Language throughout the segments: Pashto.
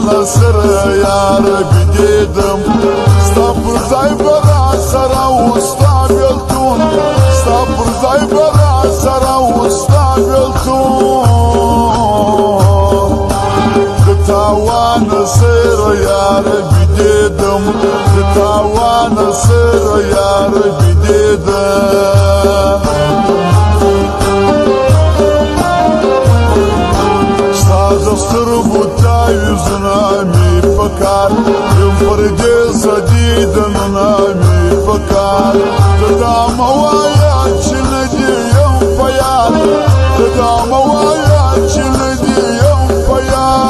نصر یا ربی دیدم ستا پر ځای به راسره و ستا بېلتون ستا پر ځای به راسره و ستا بېلتون د تاوان سره یا ربی دیدم د تاوان سره یا ربی دیدم سترګو تعویذونه مې پکار یم پر دې سجدهونه مې پکار ته دا مه وایه چې نه دې یم په یاد ته دا مه وایه چې نه دې یم په یاد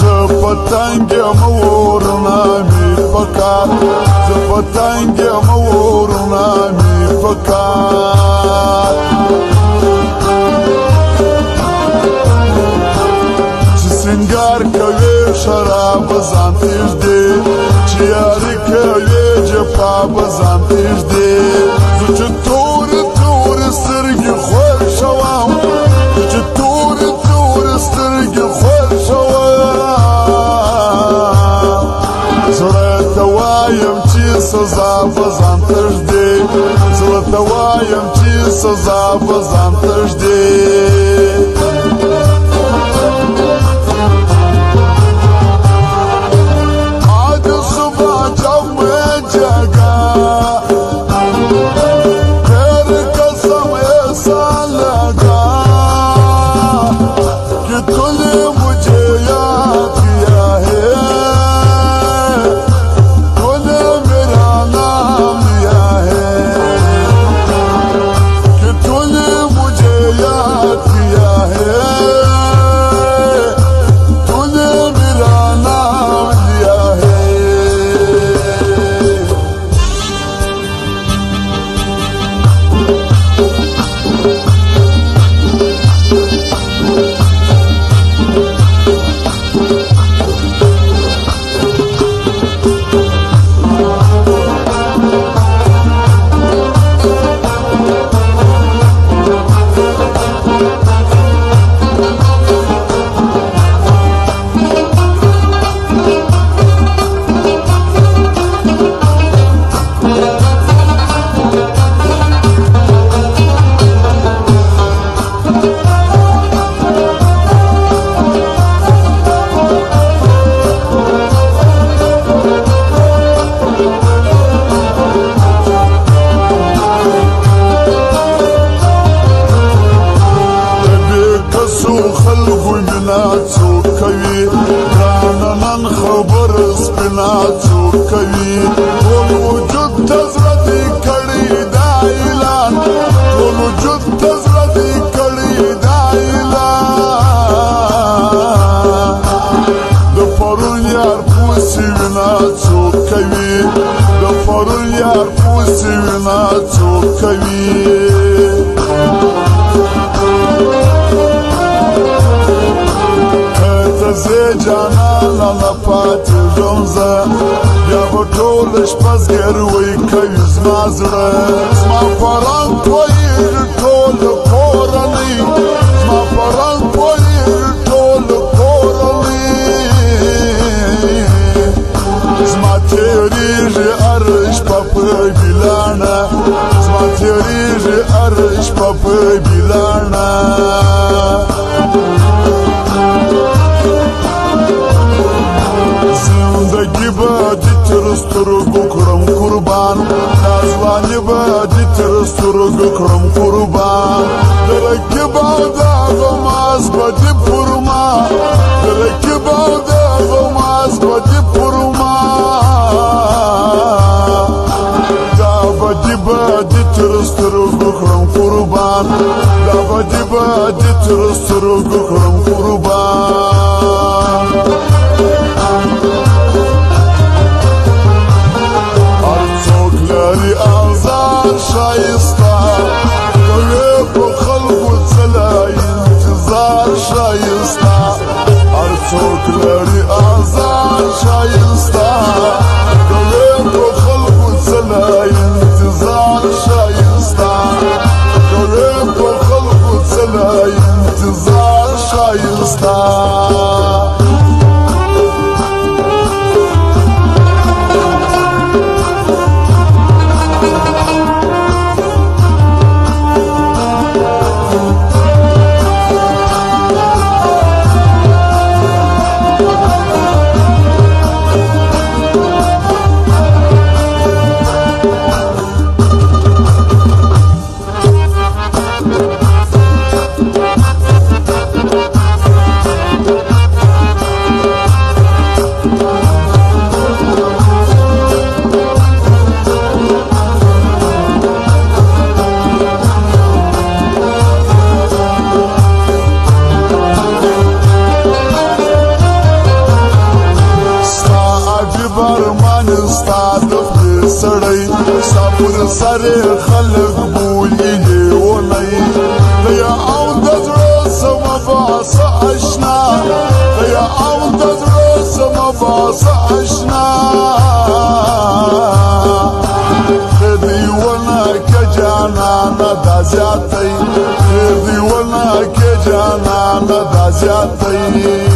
زه په تنګ یم ورونه مې پکار زه په تنګ یم ورونه مې پکار سنگار کوي شراب ځان تږدې چې یاري کوي جفا به ځان تږدې زه چې تورې تورې سترګې خوښوم زه چې تورې تورې سترګې خوښوم زړه ته وایم چې سزا به ځان تږدې زړه ته وایم چې سزا به ځان تږدې شپزګروي کوي زما زړه زما پران پوهېږي ټول کورنۍ زما پران پوهېږي ټول کورنۍ زما تېرېږي هر شپه په ګیلانه زما تېرېږي هر شپه په ګیلانه زندگی به دې تر سترګو کړم قربان دا ځواني به دې تر سترګو کړم قربان د رقیب او د غماز به دې پر ما د رقیب او د غماز به دې پر ما دا به دې تر سترګو کړم قربان دا به دې تر سترګو کړم قربان شایسته کوي په خلکو څلای انتظار شایسته هر څوک لري آزار شایسته کوي په خلکو څلای انتظار شایسته کوي په خلکو څلای انتظار شایسته سړی صبر سره خلق بولی لیونی دیا او د زړه سم باس اشنا دیا او د زړه سم باس اشنا دیونه کې جانان دا زیاتې دیونه کې جانان دا زیاتې